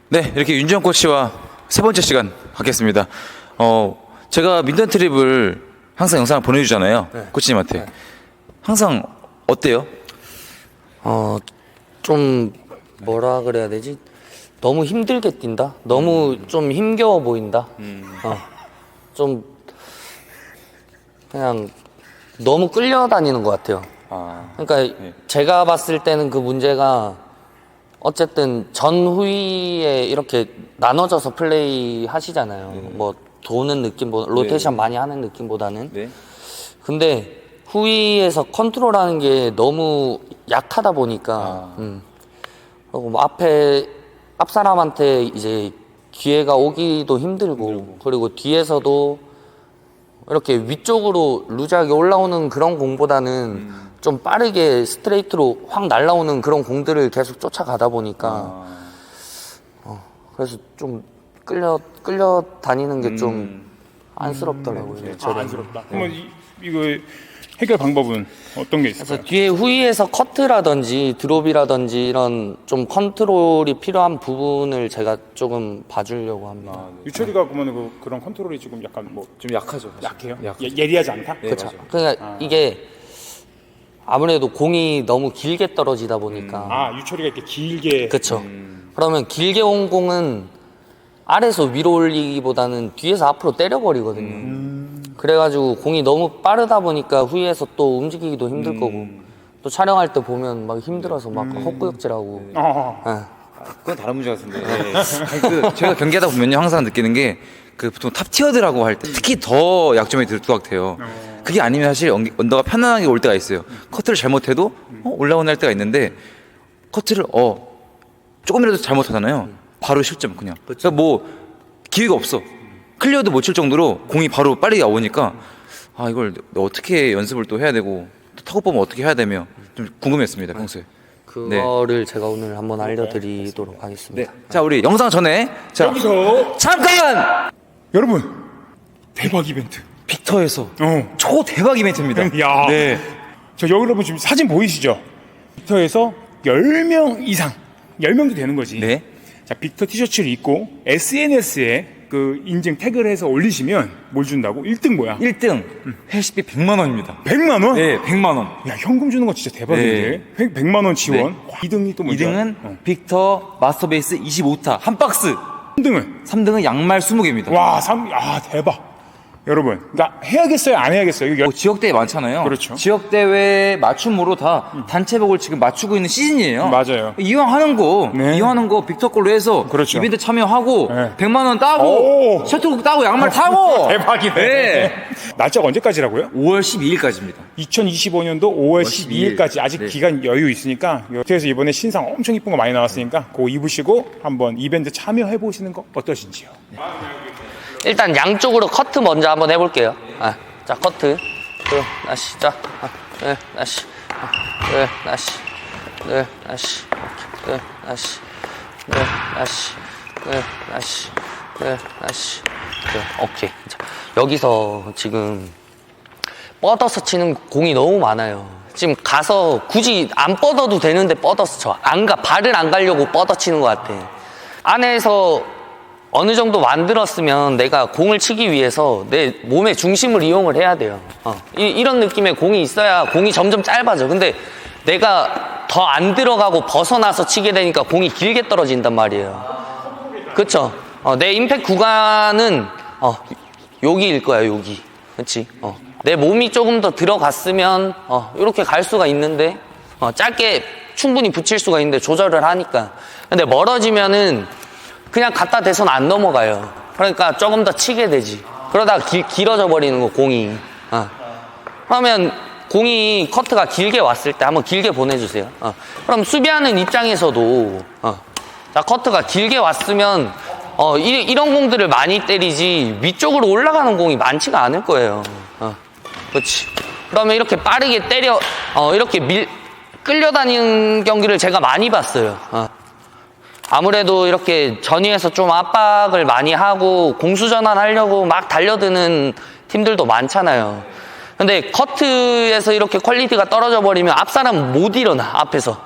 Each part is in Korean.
네, 이렇게 윤지영 코치와 세 번째 시간 갖겠습니다. 제가 민턴 트립을 항상 영상을 보내주잖아요. 네. 코치님한테. 네. 항상 어때요? 좀 뭐라 그래야 되지? 너무 힘들게 뛴다? 너무 좀 힘겨워 보인다? 좀 그냥 너무 끌려다니는 것 같아요. 그러니까 제가 봤을 때는 그 문제가 어쨌든 전후위에 이렇게 나눠져서 플레이 하시잖아요. 뭐 도는 느낌보다 로테이션 많이 하는 느낌보다는. 네. 근데 후위에서 컨트롤하는 게 너무 약하다 보니까 그리고 뭐 앞 사람한테 이제 기회가 오기도 힘들고 그리고 뒤에서도 이렇게 위쪽으로 루즈하게 올라오는 그런 공보다는 좀 빠르게 스트레이트로 확 날라오는 그런 공들을 계속 쫓아가다 보니까 그래서 좀 끌려 다니는 게 좀 안쓰럽더라고요. 저는. 안쓰럽다. 그러면 이거 해결 방법은 어떤 게 있을까요? 그래서 뒤에 후위에서 커트라든지 드롭이라든지 이런 좀 컨트롤이 필요한 부분을 제가 조금 봐주려고 합니다. 유철이가 보면 그런 컨트롤이 지금 약간 뭐 좀 약하죠. 약해요? 예리하지 않다? 그렇죠. 그러니까 이게 아무래도 공이 너무 길게 떨어지다 보니까 유철이가 이렇게 길게 그렇죠. 그러면 길게 온 공은 아래에서 위로 올리기보다는 뒤에서 앞으로 때려버리거든요. 그래가지고 공이 너무 빠르다 보니까 후위에서 또 움직이기도 힘들 거고 또 촬영할 때 보면 막 힘들어서 막 헛구역질하고 그건 다른 문제 같은데. 제가 경기하다 보면요 항상 느끼는 게 그 보통 탑 티어들하고 할 때 특히 더 약점이 들 것 같아요. 그게 아니면 사실 언더가 편안하게 올 때가 있어요. 커트를 잘못해도 올라오는 할 때가 있는데 커트를 조금이라도 잘못하잖아요. 바로 실점 그냥. 그래서 뭐 기회가 없어. 클리어도 못 칠 정도로 공이 바로 빠르게 오니까 이걸 어떻게 연습을 또 해야 되고 또 타고 보면 어떻게 해야 되며 좀 궁금했습니다 평소에. 그거를 제가 오늘 한번 알려드리도록 하겠습니다. 자 우리 영상 전에 여기서 잠깐 여러분 대박 이벤트. 빅터에서 초 대박 이벤트입니다. 야. 네. 저 여러분 지금 사진 보이시죠? 빅터에서 10명 이상 10명도 되는 거지. 네. 자, 빅터 티셔츠를 입고 SNS에 그 인증 태그를 해서 올리시면 뭘 준다고? 1등 뭐야? 1등 회식비 100만 원입니다. 100만 원? 네, 100만 원. 야, 현금 주는 거 진짜 대박인데. 100만 원 지원. 네. 2등이 또 뭐죠? 2등은 빅터 마스터베이스 25타 한 박스. 3등은 3등은 양말 20개입니다. 와, 대박. 여러분, 그러니까 해야겠어요, 안 해야겠어요? 이거 지역대회 많잖아요. 그렇죠. 지역대회 맞춤으로 다 단체복을 지금 맞추고 있는 시즌이에요. 맞아요. 이왕 하는 거 빅터 걸로 해서 그렇죠. 이벤트 참여하고 네. 100만 원 따고 셔틀콕 따고 양말 타고 대박이네. 네. 날짜가 언제까지라고요? 5월 12일까지입니다. 2025년도 5월 12일까지 아직 네. 기간 여유 있으니까 그래서 이번에 신상 엄청 이쁜 거 많이 나왔으니까 그거 입으시고 한번 이벤트 참여해 보시는 거 어떠신지요? 일단 양쪽으로 커트 먼저 한번 해볼게요. 자, 커트. 다시, 자, 다시, 다시, 다시, 다시, 다시, 다시, 다시. 오케이. 자, 여기서 지금 뻗어서 치는 공이 너무 많아요. 지금 가서 굳이 안 뻗어도 되는데 뻗어서 쳐. 발을 안 가려고 뻗어 치는 것 같아. 안에서 어느 정도 만들었으면 내가 공을 치기 위해서 내 몸의 중심을 이용을 해야 돼요. 이런 느낌의 공이 있어야 공이 점점 짧아져. 근데 내가 더 안 들어가고 벗어나서 치게 되니까 공이 길게 떨어진단 말이에요. 그쵸? 내 임팩트 구간은 여기일 거야, 여기. 그치? 내 몸이 조금 더 들어갔으면 이렇게 갈 수가 있는데 짧게 충분히 붙일 수가 있는데 조절을 하니까. 근데 멀어지면은 그냥 갖다 대선 안 넘어가요. 그러니까 조금 더 치게 되지. 그러다가 길어져 버리는 거, 공이. 그러면 공이 커트가 길게 왔을 때 한번 길게 보내주세요. 그럼 수비하는 입장에서도 자, 커트가 길게 왔으면 이런 공들을 많이 때리지 위쪽으로 올라가는 공이 많지가 않을 거예요. 그렇지. 그러면 이렇게 빠르게 때려 이렇게 끌려다니는 경기를 제가 많이 봤어요. 아무래도 이렇게 전위에서 좀 압박을 많이 하고 공수전환 하려고 막 달려드는 팀들도 많잖아요. 근데 커트에서 이렇게 퀄리티가 떨어져 버리면 앞 사람 못 일어나, 앞에서.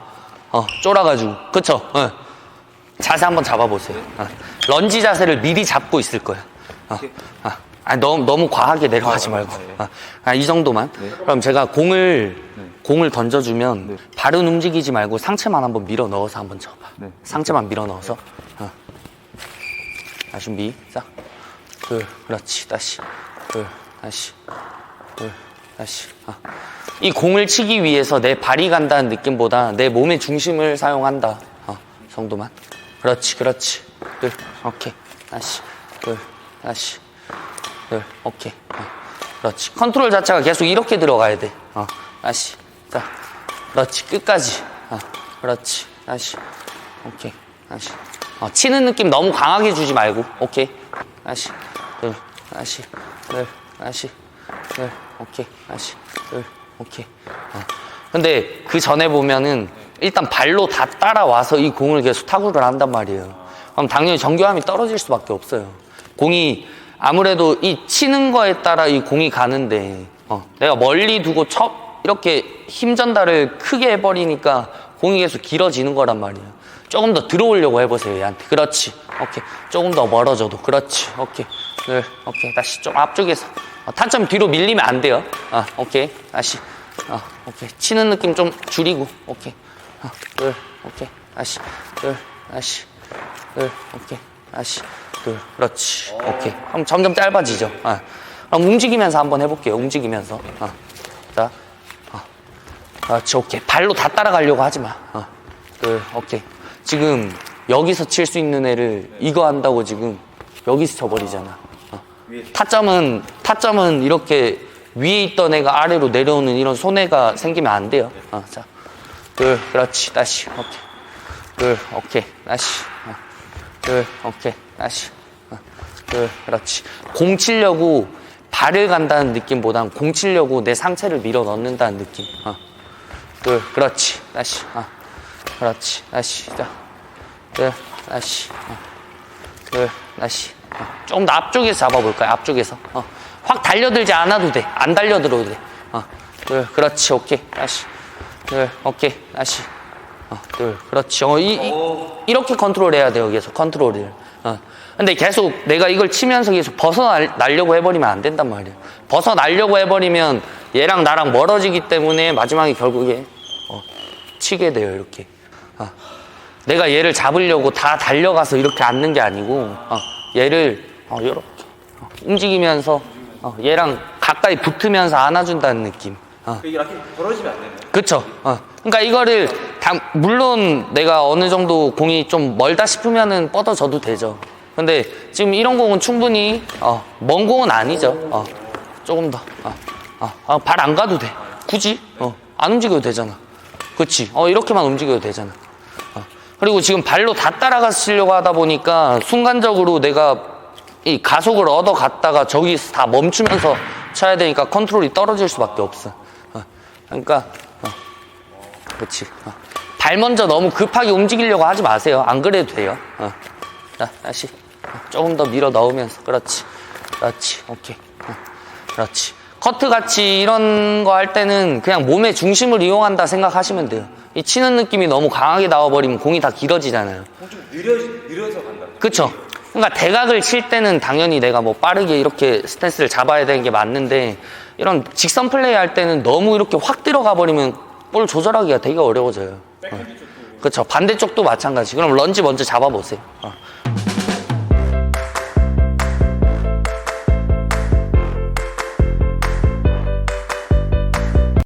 쫄아가지고. 그쵸? 자세 한번 잡아보세요. 런지 자세를 미리 잡고 있을 거예요. 너무 과하게 내려가지 말고. 이 정도만. 그럼 제가 공을 던져주면 발은 움직이지 말고 상체만 한번 밀어 넣어서 한번 쳐봐. 상체만 밀어 넣어서. 준비. 싹. 그렇지. 다시. 다시. 다시. 이 공을 치기 위해서 내 발이 간다는 느낌보다 내 몸의 중심을 사용한다. 정도만. 그렇지. 오케이. 다시. 다시. 오케이. 그렇지. 컨트롤 자체가 계속 이렇게 들어가야 돼. 다시. 자. 그렇지. 끝까지. 그렇지. 다시. 오케이. 다시. 치는 느낌 너무 강하게 주지 말고. 오케이. 다시. 다시. 다시. 오케이. 다시. 오케이. 근데 그 전에 보면은 일단 발로 다 따라와서 이 공을 계속 타구를 한단 말이에요. 그럼 당연히 정교함이 떨어질 수밖에 없어요. 공이 아무래도 이 치는 거에 따라 이 공이 가는데 내가 멀리 두고 이렇게 힘 전달을 크게 해버리니까 공이 계속 길어지는 거란 말이에요. 조금 더 들어오려고 해보세요, 얘한테. 그렇지. 오케이. 조금 더 멀어져도. 그렇지. 오케이. 오케이. 다시 좀 앞쪽에서. 타점 뒤로 밀리면 안 돼요. 오케이. 다시. 오케이. 치는 느낌 좀 줄이고. 오케이. 오케이. 다시. 다시. 오케이. 다시. 그렇지. 오케이. 그럼 점점 짧아지죠. 그럼 움직이면서 한번 해볼게요. 움직이면서. 자. 그렇지. 오케이. 발로 다 따라가려고 하지 마. 오케이. 지금 여기서 칠 수 있는 애를 이거 한다고 지금 여기서 쳐버리잖아. 타점은 이렇게 위에 있던 애가 아래로 내려오는 이런 손해가 생기면 안 돼요. 자. 그렇지. 다시. 오케이. 오케이. 다시. 오케이. 다시. 그렇지. 공 치려고 발을 간다는 느낌보단 공 치려고 내 상체를 밀어 넣는다는 느낌. 그렇지. 다시. 그렇지. 다시. 자. 다시. 다시. 조금 더 앞쪽에서 잡아볼까요? 앞쪽에서. 확 달려들지 않아도 돼. 안 달려들어도 돼. 그렇지. 오케이. 다시. 오케이. 다시. 그렇지. 이렇게 컨트롤해야 돼요. 계속 컨트롤을. 근데 계속 내가 이걸 치면서 계속 벗어나려고 해버리면 안 된단 말이에요. 벗어나려고 해버리면 얘랑 나랑 멀어지기 때문에 마지막에 결국에 치게 돼요. 이렇게. 내가 얘를 잡으려고 다 달려가서 이렇게 앉는 게 아니고 얘를 이렇게 움직이면서 얘랑 가까이 붙으면서 안아준다는 느낌. 이렇게 벌어지면 안 되나요? 그쵸. 그러니까 이거를 물론 내가 어느 정도 공이 좀 멀다 싶으면은 뻗어져도 되죠. 근데 지금 이런 공은 충분히 먼 공은 아니죠. 조금 더 발 안 가도 돼. 굳이 안 움직여도 되잖아. 그치. 이렇게만 움직여도 되잖아. 그리고 지금 발로 다 따라가시려고 하다 보니까 순간적으로 내가 이 가속을 얻어갔다가 저기서 다 멈추면서 쳐야 되니까 컨트롤이 떨어질 수밖에 없어. 그러니까 그렇지. 발 먼저 너무 급하게 움직이려고 하지 마세요. 안 그래도 돼요. 자, 다시 조금 더 밀어 넣으면서. 그렇지. 오케이. 그렇지. 커트 같이 이런 거 할 때는 그냥 몸의 중심을 이용한다 생각하시면 돼요. 이 치는 느낌이 너무 강하게 나와버리면 공이 다 길어지잖아요. 좀 느려서 간다. 그쵸? 그러니까 대각을 칠 때는 당연히 내가 뭐 빠르게 이렇게 스탠스를 잡아야 되는 게 맞는데 이런 직선 플레이 할 때는 너무 이렇게 확 들어가 버리면 볼 조절하기가 되게 어려워져요. 그쵸? 반대쪽도 마찬가지. 그럼 런지 먼저 잡아보세요.